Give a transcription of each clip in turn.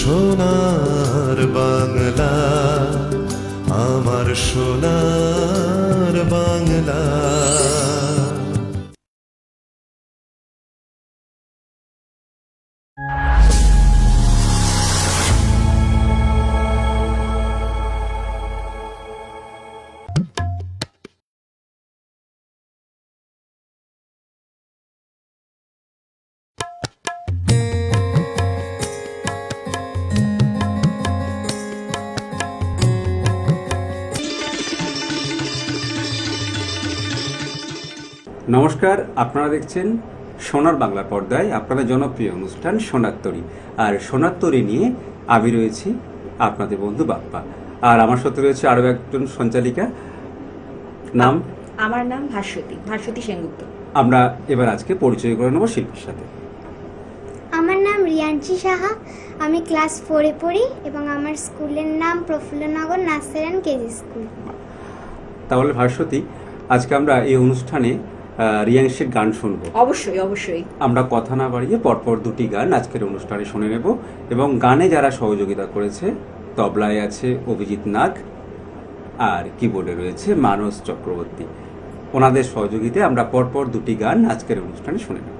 সোনার বাংলা, আমার সোনার বাংলা। নমস্কার, আপনারা দেখছেন সোনার বাংলা পর্দায় আপনাদের জনপ্রিয় অনুষ্ঠান সোনার তরী। আর সোনার তরী নিয়ে আমি রয়েছি আপনাদের বন্ধু বাপ্পা, আর আমার সাথে রয়েছে আরও একজন সঞ্চালিকা। নাম? আমার নাম ভাস্বতী সেনগুপ্ত। আমরা এবার আজকে পরিচয় করে নেব শিল্পীর সাথে। আমার নাম রিয়াঞ্চি সাহা, আমি ক্লাস 4-এ পড়ি এবং আমার স্কুলের নাম প্রফুল্লনগর নার্সারি কেজি স্কুল। তাহলে ভাস্বতী, আজকে আমরা এই অনুষ্ঠানে রিয়াংশীর গান শুনবো। অবশ্যই অবশ্যই। আমরা কথা না বাড়িয়ে পরপর দুটি গান আজকের অনুষ্ঠানে শুনে নেব, এবং গানে যারা সহযোগিতা করেছে, তবলায় আছে অভিজিৎ নাগ আর কিবোর্ডে রয়েছে মানস চক্রবর্তী। ওনাদের সহযোগিতায় আমরা পরপর দুটি গান আজকের অনুষ্ঠানে শুনে নেব।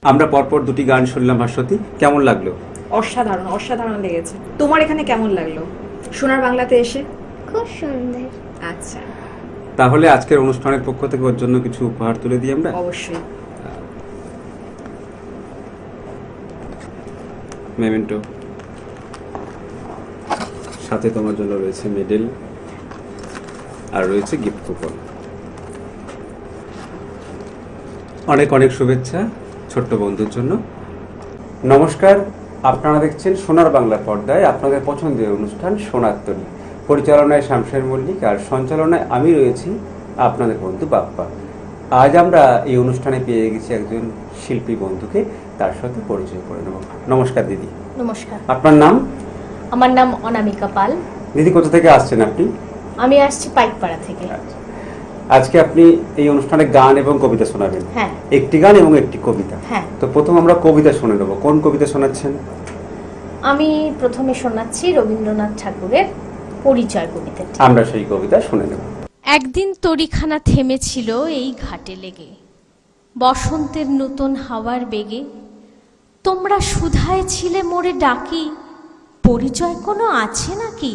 আমরা পরপর দুটি গান শুনলাম ভাস্বতী, কেমন লাগলো? অসাধারণ অসাধারণ লেগেছে। তোমার এখানে কেমন লাগলো সোনার বাংলাতে এসে? খুব সুন্দর। আচ্ছা, তাহলে আজকের অনুষ্ঠানের পক্ষ থেকে ওর জন্য কিছু উপহার তুলে দিই আমরা। অবশ্যই। মেমেন্টো, সাথে তোমার জন্য রয়েছে মেডেল আর রয়েছে গিফট কুপন। অনেক অনেক শুভেচ্ছা ছোট্ট বন্ধুর জন্য। নমস্কার, আপনারা দেখছেন সোনার বাংলা পর্দায় আপনাদের পছন্দের অনুষ্ঠান সোনার তরী। পরিচালনায় শামশের মল্লিক আর সঞ্চালনায় আমি রয়েছি আপনাদের বন্ধু বাপ্পা। আজ আমরা এই অনুষ্ঠানে পেয়ে গেছি একজন শিল্পী বন্ধুকে, তার সাথে পরিচয় করে নেব। নমস্কার দিদি। নমস্কার, আপনার নাম? আমার নাম অনামিকা পাল। দিদি, কোথা থেকে আসছেন আপনি? আমি আসছি পাইকপাড়া থেকে। আজকে আপনি এই অনুষ্ঠানে গান এবং কবিতা শোনাবেন। হ্যাঁ। একটি গান এবং একটি কবিতা। হ্যাঁ। তো প্রথম আমরা কবিতা শুনে নেব। কোন কবিতা শোনাচ্ছেন? আমি প্রথমে শোনাচ্ছি রবীন্দ্রনাথ ঠাকুরের পরিচয় কবিতাটি। আমরা সেই কবিতা শুনে নেব। একদিন তরিখানা থেমেছিল এই ঘাটে লেগে, বসন্তের নতুন হাওয়ার বেগে। তোমরা সুধায় ছিলে মোরে ডাকি, পরিচয় কোনো আছে নাকি?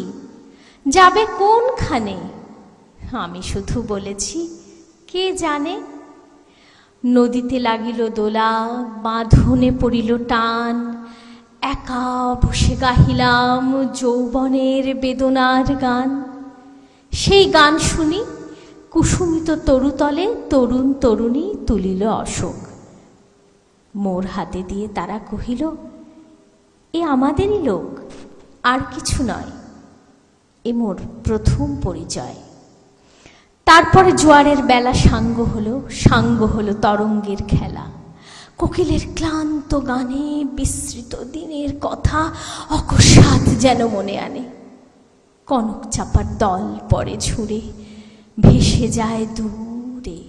যাবে কোনখানে? আমি শুধু বলেছি কে জানে। নদীতে লাগিল দোলা, বাঁধনে পড়িল টান, একা বসে গাহিলাম যৌবনের বেদনার গান। সেই গান শুনি কুসুমিত তরুতলে তরুণ তরুণী তুলিল অশোক। মোর হাতে দিয়ে তারা কহিল, এ আমাদেরই লোক, আর কিছু নয়, এ মোর প্রথম পরিচয়। তারপরে জোয়ারের বেলা সাঙ্গ হলো তরঙ্গের খেলা। কোকিলের ক্লান্ত গানে বিস্মৃত দিনের কথা অকস্মাৎ যেন মনে আনে। কনক চাপার দল পরে ঝুড়ে ভেসে যায় দূরে।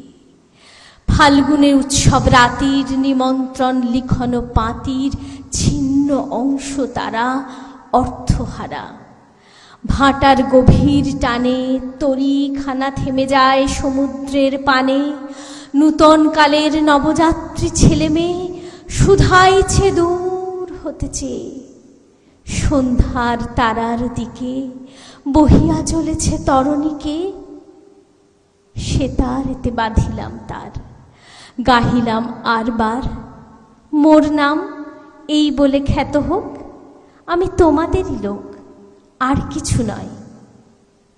ফাল্গুনের উৎসব রাতির নিমন্ত্রণ লিখন পাতির ছিন্ন অংশ তারা অর্থহারা। ভাটার গভীর টানে তরিখানা থেমে যায় সমুদ্রের পানে। নূতন কালের নবযাত্রী ছেলে মেয়ে শুধাইছে দূর হতে চেয়ে। সন্ধ্যার তারার দিকে বহিয়া চলেছে তরণীকে। সে তার এতে বাঁধিলাম তার, গাহিলাম আরবার, মোর নাম এই বলে খ্যাত হোক, আমি তোমাদেরই লোক, আর কিছু নয়,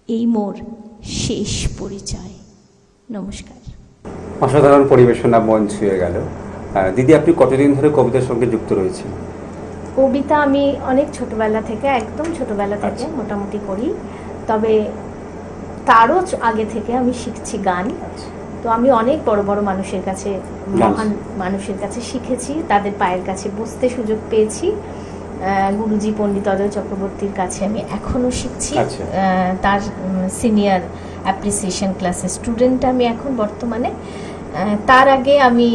এই মোর শেষ পরিচয়। নমস্কার। অসাধারণ পরিবেশনা, মন ছুঁয়ে গেল। দিদি, আপনি কতদিন ধরে কবিতার সঙ্গে যুক্ত রয়েছেন? কবিতা আমি অনেক ছোটবেলা থেকে, একদম ছোটবেলা থেকে মোটামুটি করি, তবে তারও আগে থেকে আমি শিখছি গান। তো আমি অনেক বড় বড় মানুষের কাছে, মহান মানুষের কাছে শিখেছি, তাদের পায়ের কাছে বসতে সুযোগ পেয়েছি। গুরুজি পণ্ডিত অজয় চক্রবর্তীর কাছে আমি এখনো শিখছি। তার সিনিয়র অ্যাপ্রিসিয়েশন ক্লাসের স্টুডেন্ট আমি এখন বর্তমানে। তার আগে আমি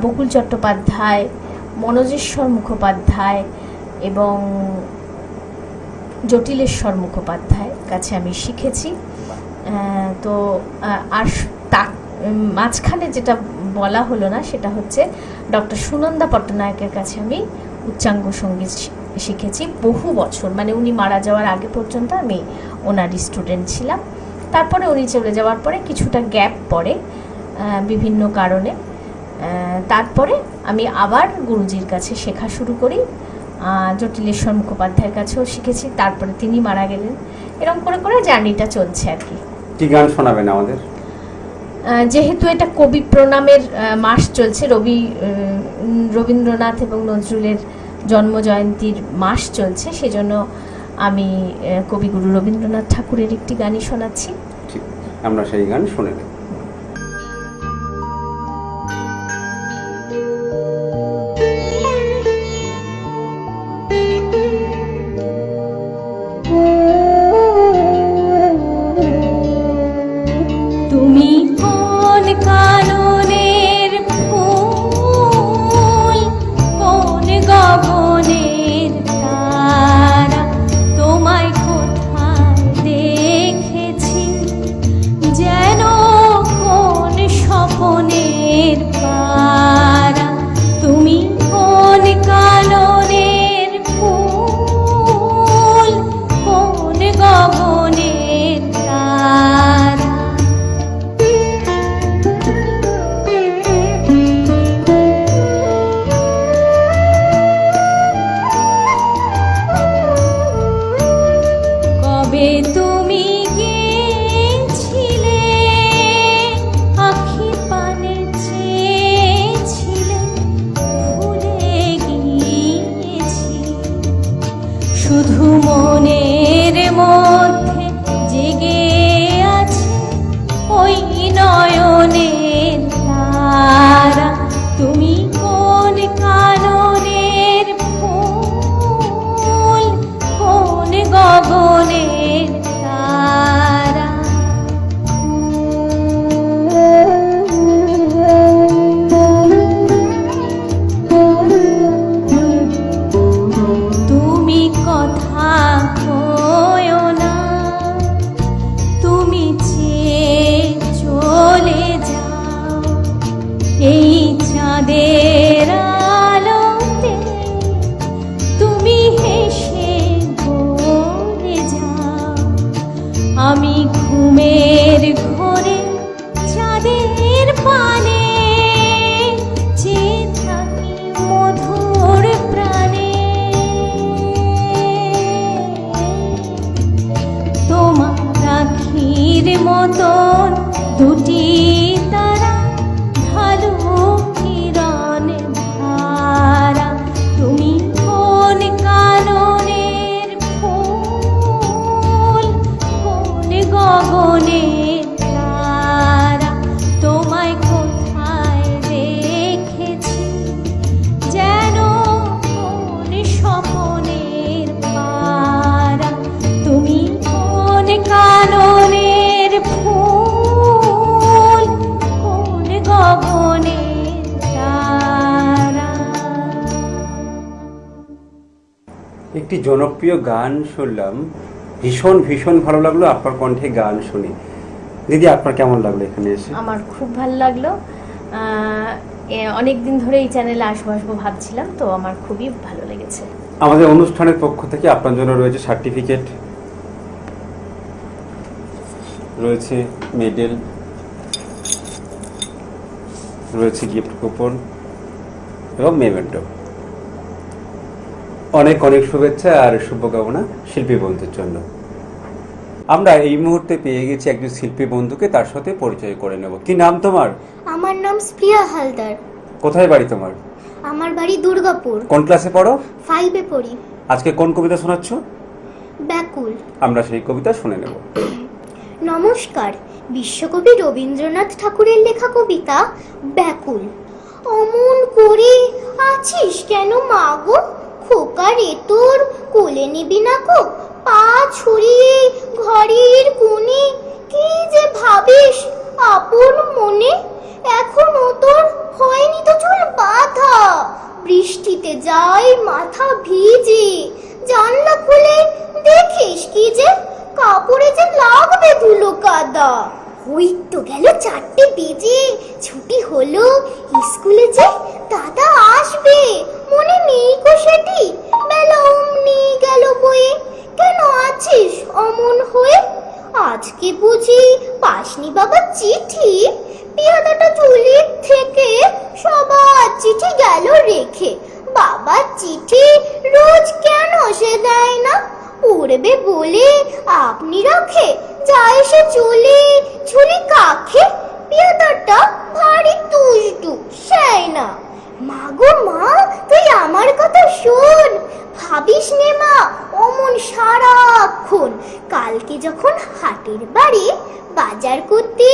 বকুল চট্টোপাধ্যায়, মনোজেশ্বর মুখোপাধ্যায় এবং জটিলেশ্বর মুখোপাধ্যায়ের কাছে আমি শিখেছি। তো আর মাঝখানে যেটা বলা হলো না, সেটা হচ্ছে ডক্টর সুনন্দা পট্টনায়কের কাছে আমি উচ্চাঙ্গ সঙ্গীত শিখেছি বহু বছর, মানে উনি মারা যাওয়ার আগে পর্যন্ত আমি ওনারই স্টুডেন্ট ছিলাম। তারপরে উনি চলে যাওয়ার পরে কিছুটা গ্যাপ পড়ে বিভিন্ন কারণে। তারপরে আমি আবার গুরুজির কাছে শেখা শুরু করি। জটিলেশ্বর মুখোপাধ্যায়ের কাছেও শিখেছি, তারপরে তিনি মারা গেলেন। এরকম করে করে জার্নিটা চলছে আর কি। কি গান শোনাবেন আমাদের? যেহেতু এটা কবি প্রণামের মাস চলছে, রবীন্দ্রনাথ এবং নজরুলের জন্মজয়ন্তীর মাস চলছে, সেজন্য আমি কবিগুরু রবীন্দ্রনাথ ঠাকুরের একটি গানই শোনাচ্ছি। ঠিক, আমরা সেই গান শুনে নেব। যেন কোন স্বপনের পারা নয়ন দুটি তারা ঢালু কিরণ ধারা, তুমি কোন কাননের ফুল, কোন গগনের তারা, তোমায় কোথায় দেখেছি যেন কোন স্বপনের পারা, তুমি কোন কাননের ফুল, কোন গগনের তারা। একটি জনপ্রিয় গান শুনলাম, ভীষণ ভীষণ ভালো লাগলো আপনার কণ্ঠে গান শুনে। দিদি, আপনার কেমন লাগলো এখানে এসে? আমার খুব ভালো লাগলো। অনেক দিন ধরে এই চ্যানেলে আসবো ভাবছিলাম, তো আমার খুবই ভালো লেগেছে। আমাদের অনুষ্ঠানের পক্ষ থেকে আপনার জন্য রয়েছে সার্টিফিকেট, রয়েছে মেডেল, রয়েছে গিফট কুপন এবং মেমেন্টো। অনেক অনেক শুভেচ্ছা আর শুভকামনা শিল্পী বন্ধুর জন্য। আমরা এই মুহূর্তে পেয়ে গেছি একজন শিল্পী বন্ধুকে, তার সাথে পরিচয় করে নেব। কি নাম তোমার? আমার নাম প্রিয়া হালদার। কোথায় বাড়ি তোমার? আমার বাড়ি দুর্গাপুর। কোন ক্লাসে পড়ো? 5-এ পড়ি। আজকে কোন কবিতা শোনাচ্ছ? ব্যাকুল। আমরা সেই কবিতা শুনে নেব। নমস্কার। বিশ্বকবি রবীন্দ্রনাথ ঠাকুরের লেখা কবিতা ব্যাকুল। অমন করে আছিস কেন মা গো, খোকা রে তোর কোলে নিবি না কো, পা ছড়িয়ে ঘরের কোণে, কি যে ভাবিস আপন মনে, এখনো তোর হয়নি তো চুল বাঁধা, বৃষ্টিতে যায় মাথা ভিজে, জানলা খুলে দেখিস কি যে কাপড়ে যে লাগবে ধুলো কাদা, ওই তো গেল 4টে বেজে, ছুটি হলো স্কুলে যে দাদা আসবে, মনে নেই কো সেটি, বেলা অমনি গেল বয়ে, কেন আছিস অমন হয়ে, আজকে বুঝি পাসনি বাবা চিঠি, পেয়াদাটা চুলির থেকে সবার চিঠি গেল রেখে, বাবার চিঠি রোজ কেন সে দেয় না, পড়বে বলে আপনি রাখে, যায় সে চলে ঝুলি কাখে, পেয়াদাটা ভারী দুষ্টু সেই না, মা গো মা তুই আমার কথা শোন, ভাবিস নে মা অমন সারাক্ষণ, কালকে যখন হাটের বাড়ি বাজার করতে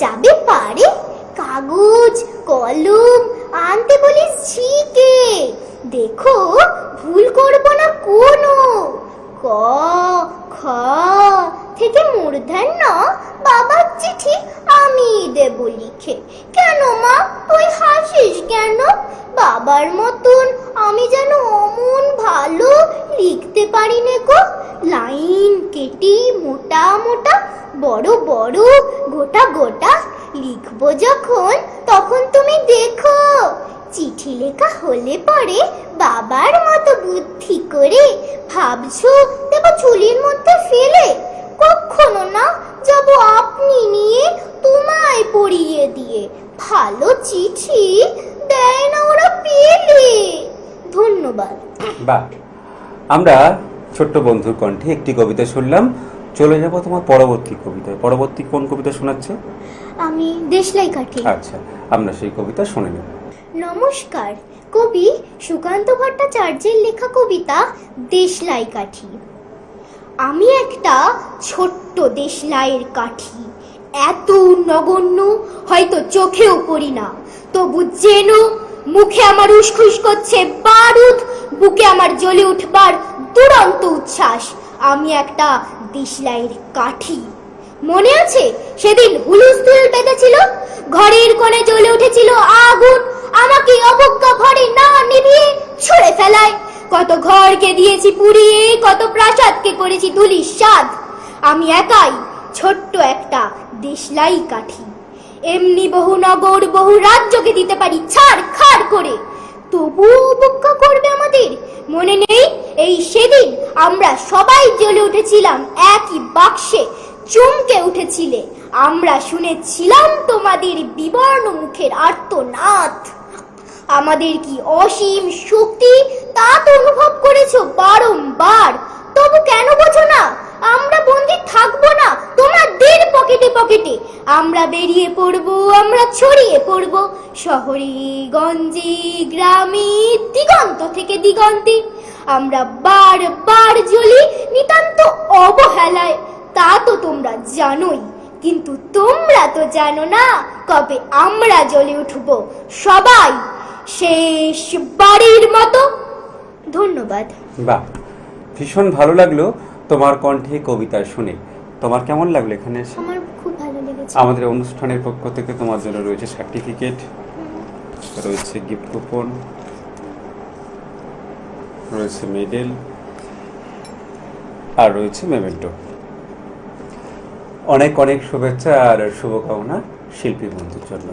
যাবে পারে, কাগজ কলম আনতে বলিস ঝিকে, দেখো ভুল করব না কোনো, ক খ থেকে মূর্ধন্য বাবার চিঠি আমি দেব লিখে, কেন মা তুই হাসিস কেন, বাবার মতন আমি যেন অমন ভালো লিখতে পারি নে গো, লাইন কেটে মোটা মোটা বড় বড় গোটা গোটা লিখবো যখন তখন তুমি দেখো, চিঠি লেখা হলে পরে বাবার মতো বুদ্ধি করে, ভাবছো দেব চুলির মধ্যে ফেলে, কখনো না যাব আপনি নিয়ে তোমায় পড়িয়ে দিয়ে, ভালো চিঠি দেয় না ওরা পেলে। ধন্যবাদ। বাহ, আমরা ছোট্ট বন্ধুর কণ্ঠে একটি কবিতা শুনলাম। চলে যাব তোমার পরবর্তী কবিতায়। পরবর্তী কোন কবিতা শোনাচ্ছে? আমি দেশলাই কাঠি। আচ্ছা, আমরা সেই কবিতা শুনে নেব। নমস্কার। কবি সুকান্ত ভট্টাচার্যের লেখা কবিতা দেশলাই কাঠি। আমি একটা ছোট্ট দেশলাইয়ের কাঠি, এত নগণ্য হয়তো চোখেও পড়ি না, তবু যেন মুখে আমার উসখুস করছে বারুদ, বুকে আমার জ্বলে উঠবার দুরন্ত উচ্ছ্বাস। আমি একটা দেশলাইয়ের কাঠি। মনে আছে সেদিন হুলুস্থুল বেঁধেছিল, ঘরের কোণে জ্বলে উঠেছিল আগুন, আমাকে অবজ্ঞা ভরে না নিভিয়ে ছুঁড়ে ফেলায়, কত ঘরকে দিয়েছি পুড়িয়ে, কত প্রাসাদকে করেছি ধুলির স্বাদ। আমি একাই ছোট্ট একটা দেশলাই কাঠি, এমনি বহু নগর বহু রাজ্যকে দিতে পারি ছাড় খাড় করে, তবুও অবজ্ঞা করবে আমাদের। মনে নেই এই সেদিন আমরা সবাই জ্বলে উঠেছিলাম একই বাক্সে, চমকে উঠেছিলে, আমরা শুনেছিলাম তোমাদের বিবর্ণ মুখের আর্তনাদ। আমাদের কি অসীম শক্তি তা তো অনুভব করেছো বারংবার, তবু কেন বোঝো না আমরা বন্দি থাকবো না তোমাদের পকেটে পকেটে। আমরা বেরিয়ে পড়বো, আমরা ছড়িয়ে পড়বো শহরে গঞ্জে গ্রামে দিগন্ত থেকে দিগন্তে। আমরা বারবার জ্বলি নিতান্ত অবহেলায়, তা তো তোমরা জানোই। কিন্তু তোমরা তো জানো না কবে আমরা জ্বলে উঠবো সবাই শেষ বাড়ির মতো। ধন্যবাদ। বাহ, ভীষণ ভালো লাগলো তোমার কণ্ঠে কবিতা শুনে। তোমার কেমন লাগলো এখানে এসে? আমার খুব ভালো লেগেছে। আমাদের অনুষ্ঠানের পক্ষ থেকে তোমার জন্য রয়েছে সার্টিফিকেট, রয়েছে গিফট কুপন, রয়েছে মেডেল, আর রয়েছে মেমেন্টো। অনেক অনেক শুভেচ্ছা আর শুভকামনা শিল্পী বন্ধুর জন্য।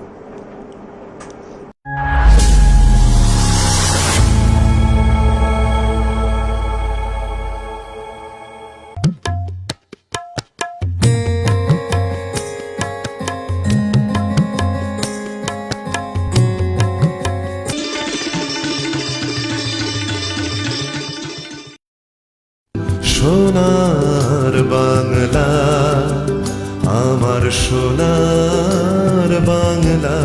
সোনার বাংলা, আমার সোনার বাংলা।